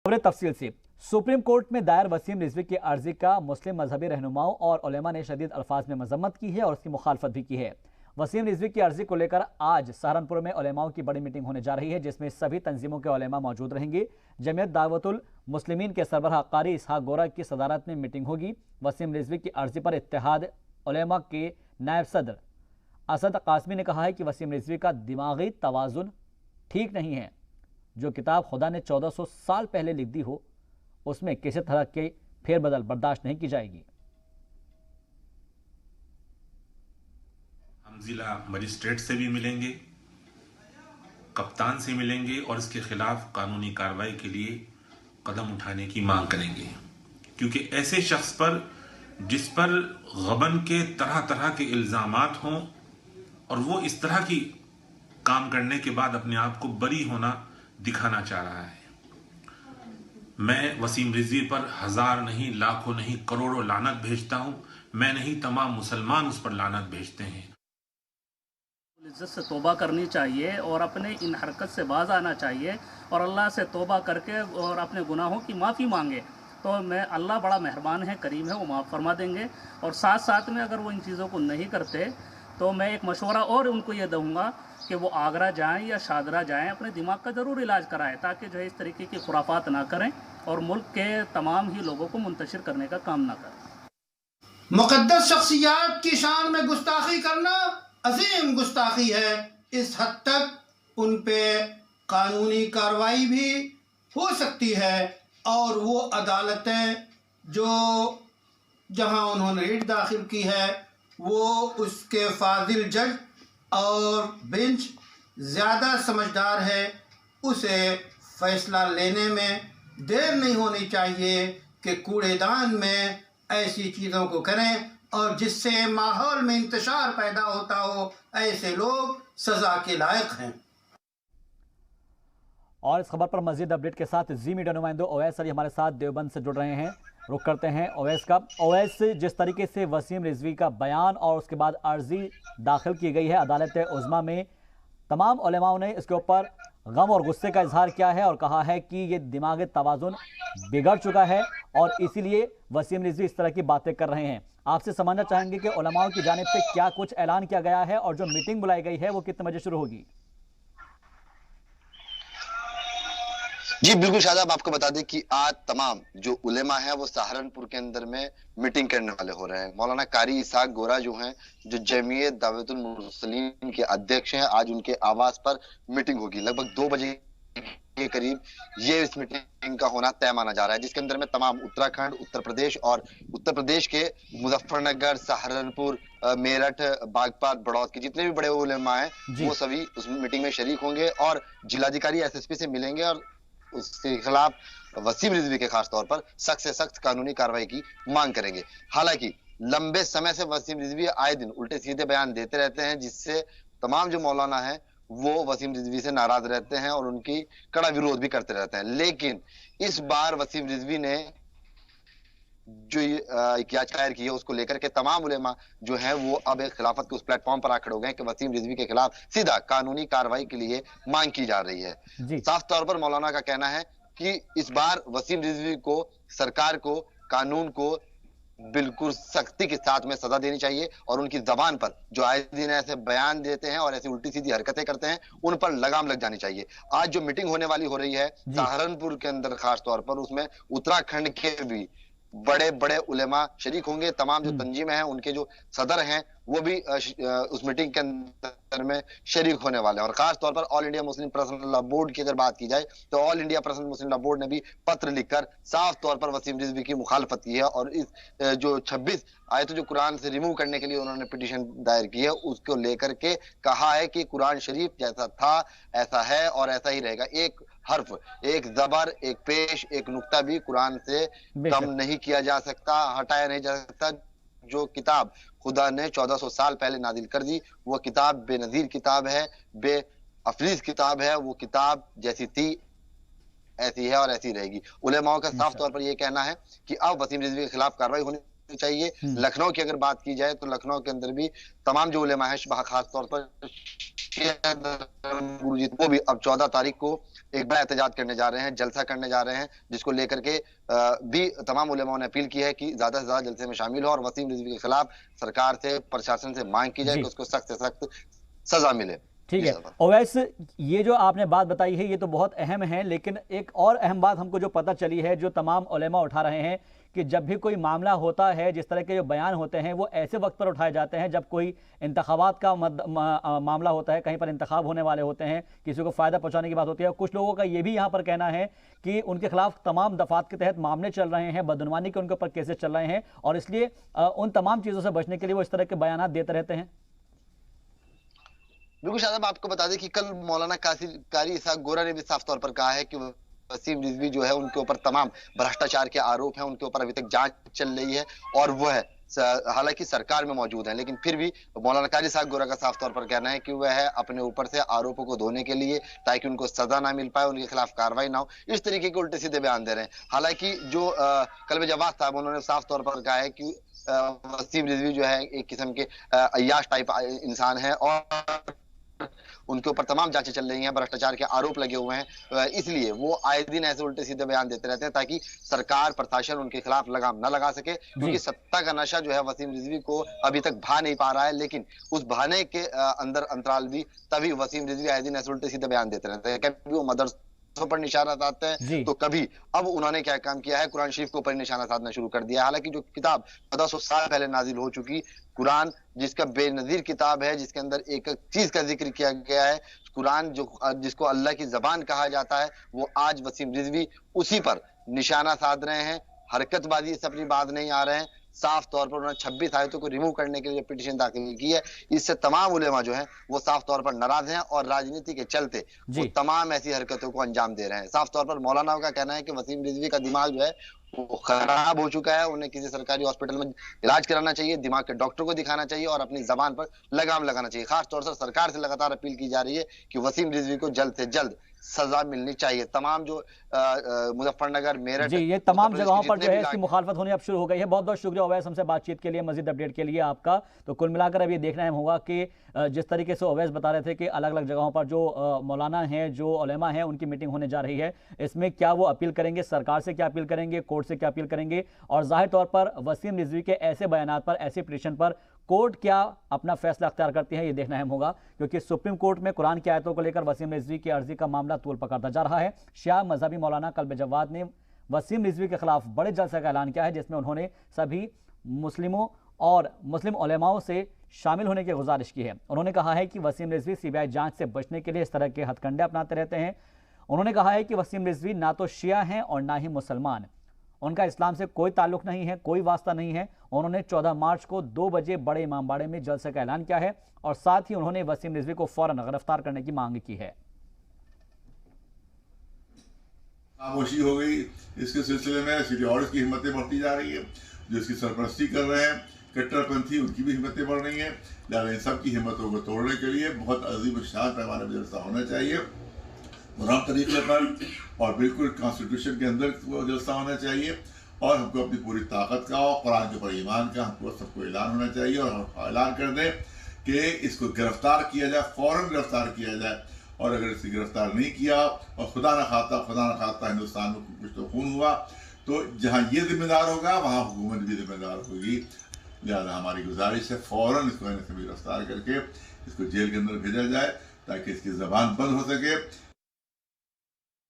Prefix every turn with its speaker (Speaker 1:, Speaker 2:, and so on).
Speaker 1: खबरें तफसील से। सुप्रीम कोर्ट में दायर वसीम रिजवी की अर्जी का मुस्लिम मजहबी रहनुमाओं और उलेमा ने शदीद अल्फाज में मजम्मत की है और उसकी मुखालफत भी की है। वसीम रिजवी की अर्जी को लेकर आज सहारनपुर में उलेमाओं की बड़ी मीटिंग होने जा रही है, जिसमें सभी तंजीमों के उलेमा मौजूद रहेंगे। जमीयत दावतुल मुस्लिमीन के सरबराह कारी इसहाक गोरा की सदारत में मीटिंग होगी। वसीम रिजवी की अर्जी पर इत्तेहाद उलेमा के नायब सदर असद कासमी ने कहा है कि वसीम रिजवी का दिमागी तवाजुन ठीक नहीं है। जो किताब खुदा ने 1400 साल पहले लिख दी हो, उसमें किसी तरह के फेरबदल बर्दाश्त नहीं की जाएगी।
Speaker 2: हम जिला मजिस्ट्रेट से भी मिलेंगे, कप्तान से मिलेंगे और इसके खिलाफ कानूनी कार्रवाई के लिए कदम उठाने की मांग करेंगे, क्योंकि ऐसे शख्स पर जिस पर गबन के तरह तरह के इल्जामात हों और वो इस तरह की काम करने के बाद अपने आप को बरी होना दिखाना चाह रहा है। मैं वसीम रिजवी पर हजार नहीं, लाखों नहीं, करोड़ों लानत भेजता हूं। मैं नहीं, तमाम मुसलमान उस पर लानत भेजते हैं।
Speaker 3: इज्जत से तौबा करनी चाहिए और अपने इन हरकत से बाज आना चाहिए और अल्लाह से तौबा करके और अपने गुनाहों की माफ़ी मांगे तो मैं अल्लाह बड़ा मेहरबान है, करीम है, वो माफ़ फरमा देंगे। और साथ साथ में अगर वो इन चीज़ों को नहीं करते तो मैं एक मशवरा और उनको ये दूँगा कि वो आगरा जाएं या शादरा जाएं, अपने दिमाग का ज़रूर इलाज कराएं, ताकि जो है इस तरीके की खुराफात ना करें और मुल्क के तमाम ही लोगों को मुंतशिर करने का काम ना करें।
Speaker 4: मुक़द्दस शख्सियात की शान में गुस्ताखी करना अजीम गुस्ताखी है। इस हद तक उन पे कानूनी कार्रवाई भी हो सकती है और वो अदालतें जो जहां उन्होंने रिट दाखिल की है वो उसके फाजिल जज और बेंच ज़्यादा समझदार है, उसे फैसला लेने में देर नहीं होनी चाहिए कि कूड़ेदान में ऐसी चीज़ों को करें और जिससे माहौल में इंतशार पैदा होता हो, ऐसे लोग सज़ा के लायक हैं।
Speaker 1: और इस खबर पर मजीद अपडेट के साथ जी मीडिया नुमाइंदो ओवैस अली हमारे साथ देवबंद से जुड़ रहे हैं। रुक करते हैं ओवैस का। ओवैस, जिस तरीके से वसीम रिजवी का बयान और उसके बाद अर्जी दाखिल की गई है अदालत उज़्मा में, तमाम उलेमाओं ने इसके ऊपर गम और गुस्से का इजहार किया है और कहा है कि ये दिमागी तवाजुन बिगड़ चुका है और इसीलिए वसीम रिजवी इस तरह की बातें कर रहे हैं। आपसे समझना चाहेंगे कि उलेमाओं की जानिब से क्या कुछ ऐलान किया गया है और जो मीटिंग बुलाई गई है वो कितने बजे शुरू होगी?
Speaker 5: जी बिल्कुल शादाब, आपको बता दें कि आज तमाम जो उलेमा है वो सहारनपुर के अंदर में मीटिंग करने वाले हो रहे हैं। मौलाना कारी इसहाक गोरा जो हैं, जो जमीयत दावतुल मुस्लिमीन के अध्यक्ष हैं, आज उनके आवास पर मीटिंग होगी। लगभग 2 बजे के करीब ये इस मीटिंग का होना तय माना जा रहा है, जिसके अंदर में तमाम उत्तराखंड, उत्तर प्रदेश और उत्तर प्रदेश के मुजफ्फरनगर, सहारनपुर, मेरठ, बागपत, बड़ौद के जितने भी बड़े उलेमा हैं वो सभी उस मीटिंग में शरीक होंगे और जिलाधिकारी एसएसपी से मिलेंगे और उसके खिलाफ वसीम रिजवी के खास तौर पर सख्त से सख्त कानूनी कार्रवाई की मांग करेंगे। हालांकि लंबे समय से वसीम रिजवी आए दिन उल्टे सीधे बयान देते रहते हैं, जिससे तमाम जो मौलाना हैं वो वसीम रिजवी से नाराज रहते हैं और उनकी कड़ा विरोध भी करते रहते हैं। लेकिन इस बार वसीम रिजवी ने जो एक याचिका दायर की है उसको लेकर के तमाम उलेमा जो है वो अब एक खिलाफत के उस प्लेटफॉर्म पर आ खड़े हो गए कि वसीम रिजवी के खिलाफ सीधा कानूनी कार्रवाई के लिए मांग की जा रही है। साफ तौर पर मौलाना का कहना है कि इस बार वसीम रिजवी को, सरकार को, कानून को बिल्कुल सख्ती के साथ में सजा देनी चाहिए और उनकी जबान पर जो आए दिन ऐसे बयान देते हैं और ऐसी उल्टी सीधी हरकतें करते हैं उन पर लगाम लग जानी चाहिए। आज जो मीटिंग होने वाली हो रही है सहारनपुर के अंदर खास तौर पर, उसमें उत्तराखंड के भी बड़े बड़े उलेमा शरीक होंगे। तमाम जो तंजीमें हैं उनके जो सदर हैं वो भी उस मीटिंग के अंदर में शरीक होने वाले हैं। और खास तौर पर all India Muslim personal law board की अगर बात की जाए तो ऑल इंडिया पर्सनल मुस्लिम लॉ बोर्ड ने भी पत्र लिखकर साफ तौर पर वसीम रिजवी की मुखालफत की है और इस जो 26 आयतों जो कुरान से रिमूव करने के लिए उन्होंने पिटीशन दायर की है उसको लेकर के कहा है कि कुरान शरीफ जैसा था ऐसा है और ऐसा ही रहेगा। एक हर्फ, एक जबर, एक पेश, एक नुक्ता भी कुरान से कम नहीं किया जा सकता, हटाया नहीं जा सकता। जो किताब खुदा ने 1400 साल पहले नाजिल कर दी वो किताब बेनजीर किताब है, बेअफरीज किताब है। वो किताब जैसी थी ऐसी है और ऐसी रहेगी। उलेमाओं का साफ तौर पर यह कहना है कि अब वसीम रिजवी के खिलाफ कार्रवाई होनी चाहिए। लखनऊ की अगर बात की जाए तो लखनऊ के अंदर भी तमाम जो उलेमा है, खास तौर पर गुरुजी, वो भी अब 14 तारीख को एक बड़ा एहतजाज करने जा रहे हैं, जलसा करने जा रहे हैं, जिसको लेकर के भी तमाम उलेमाओं ने अपील की है कि ज्यादा से ज्यादा जलसे में शामिल हो और वसीम रिजवी के खिलाफ सरकार से, प्रशासन से मांग की जाए कि उसको सख्त से सख्त सजा मिले।
Speaker 1: ठीक है ओवैस, ये जो आपने बात बताई है ये तो बहुत अहम है, लेकिन एक और अहम बात हमको जो पता चली है, जो तमाम उलेमा उठा रहे हैं कि जब भी कोई मामला होता है, जिस तरह के जो बयान होते हैं वो ऐसे वक्त पर उठाए जाते हैं जब कोई इंतखाबात का मामला होता है, कहीं पर इंतखाब होने वाले होते हैं, किसी को फ़ायदा पहुंचाने की बात होती है। कुछ लोगों का ये भी यहाँ पर कहना है कि उनके खिलाफ तमाम दफात के तहत मामले चल रहे हैं, बदनुमानी के उनके ऊपर केसेस चल रहे हैं, और इसलिए उन तमाम चीज़ों से बचने के लिए वो इस तरह के बयान देते रहते हैं।
Speaker 5: बिल्कुल शादाब, आपको बता दें कि कल मौलाना कारी इसाक गोरा ने भी साफ तौर पर कहा है कि वसीम रिजवी जो है उनके ऊपर तमाम भ्रष्टाचार के आरोप हैं, उनके ऊपर अभी तक जांच चल रही है और वो है हालांकि सरकार में मौजूद है, लेकिन फिर भी मौलाना कारी इसाक गोरा का साफ तौर पर कहना है कि वह है अपने ऊपर से आरोपों को धोने के लिए, ताकि उनको सजा ना मिल पाए, उनके खिलाफ कार्रवाई ना हो, इस तरीके के उल्टे सीधे बयान दे रहे हैं। हालांकि जो कल्बे जवाद साहब, उन्होंने साफ तौर पर कहा है कि वसीम रिजवी जो है एक किस्म के अय्याश टाइप इंसान है और उनके ऊपर तमाम जांचें चल रही हैं, भ्रष्टाचार के आरोप लगे हुए हैं, इसलिए वो आए दिन ऐसे उल्टे सीधे बयान देते रहते हैं ताकि सरकार, प्रशासन उनके खिलाफ लगाम न लगा सके, क्योंकि सत्ता का नशा जो है वसीम रिजवी को अभी तक भा नहीं पा रहा है। लेकिन उस भाने के अंदर अंतराल भी तभी वसीम रिजवी आए दिन ऐसे उल्टे सीधे बयान देते रहते हैं। कभी वो मदरसों पर निशाना साधते हैं तो कभी अब उन्होंने क्या काम किया है, कुरान शरीफ के ऊपर निशाना साधना शुरू कर दिया। हालांकि जो किताब 1400 साल पहले नाजिल हो चुकी कुरान, जिसका बेनजीर किताब है, जिसके अंदर एक एक चीज का जिक्र किया गया है, कुरान जिसको अल्लाह की जबान कहा जाता है, वो आज वसीम रिजवी उसी पर निशाना साध रहे हैं। हरकतबाजी से अपनी बात नहीं आ रहे हैं, साफ तौर पर उन्होंने 26 आयतों को रिमूव करने के लिए पिटीशन दाखिल की है। इससे तमाम उलेमा जो हैं वो साफ तौर पर नाराज हैं और राजनीति के चलते वो तमाम ऐसी हरकतों को अंजाम दे रहे हैं। साफ तौर पर मौलाना का कहना है कि वसीम रिजवी का दिमाग जो है वो खराब हो चुका है, उन्हें किसी सरकारी हॉस्पिटल में इलाज कराना चाहिए, दिमाग के डॉक्टर को दिखाना चाहिए और अपनी जबान पर लगाम लगाना चाहिए। खास तौर से सरकार से लगातार अपील की जा रही है कि वसीम रिजवी को जल्द से जल्द सजा मिलनी चाहिए। तमाम जो मुजफ्फरनगर, मेरठ,
Speaker 1: ये तमाम जगहों पर जो है इसकी मुखालफत होनी अब शुरू हो गई है। बहुत बहुत शुक्रिया ओवैस हमसे बातचीत के लिए, मजीद अपडेट के लिए आपका। तो कुल मिलाकर अब ये देखना है होगा कि जिस तरीके से ओवैस बता रहे थे कि अलग अलग जगहों पर जो मौलाना हैं, जो उलेमा हैं, उनकी मीटिंग होने जा रही है, इसमें क्या वो अपील करेंगे, सरकार से क्या अपील करेंगे, कोर्ट से क्या अपील करेंगे, और जाहिर तौर पर वसीम रिजवी के ऐसे बयानात पर, ऐसे पिटीशन पर कोर्ट क्या अपना फैसला अख्तियार करती है, ये देखना अहम होगा, क्योंकि सुप्रीम कोर्ट में कुरान की आयतों को लेकर वसीम रिजवी की अर्जी का मामला तूल पकड़ता जा रहा है। शिया मजहबी मौलाना कल्बे जवाद ने वसीम रिजवी के खिलाफ बड़े जलसे का ऐलान किया है, जिसमें उन्होंने सभी मुस्लिमों और मुस्लिम उलेमाओं से शामिल होने की गुजारिश की है। उन्होंने कहा है कि वसीम रिजवी सीबीआई जांच से बचने के लिए इस तरह के हथकंडे अपनाते रहते हैं। उन्होंने कहा है कि वसीम रिजवी ना तो शिया हैं और ना ही मुसलमान, उनका इस्लाम से कोई ताल्लुक नहीं है, कोई वास्ता नहीं है। उन्होंने 14 मार्च को 2 बजे बड़े इमामबाड़े में जलसे का ऐलान किया है और साथ ही उन्होंने वसीम रिजवी को फौरन गिरफ्तार करने की मांग की है।
Speaker 6: खामोशी हो गई, इसके सिलसिले में सिटी ऑर्डर्स की हिम्मतें बढ़ती जा रही है, जो इसकी सरपरस्ती कर रहे हैं कट्टरपंथी, उनकी भी हिम्मतें बढ़ रही हैं। लिहाजा इन सब की हिम्मतों को तोड़ने के लिए बहुत अजीम शान पैमाने पर जलसा होना चाहिए, मुनाम तरीके पर, और बिल्कुल कॉन्स्टिट्यूशन के अंदर वो जलसा होना चाहिए। और हमको अपनी पूरी ताकत का और कुरान के ऊपर ईमान का हमको सबको ऐलान होना चाहिए और हम ऐलान कर दें कि इसको गिरफ्तार किया जाए, फ़ौरन गिरफ्तार किया जाए। और अगर इसे गिरफ्तार नहीं किया और खुदा न खास्ता हिंदुस्तान में कुछ तो खून हुआ, तो जहाँ ये जिम्मेदार होगा वहाँ हुकूमत भी जिम्मेदार होगी। लिहाजा हमारी गुजारिश है फ़ौरन इसको गिरफ्तार करके इसको जेल के अंदर भेजा जाए ताकि इसकी ज़बान बंद हो सके।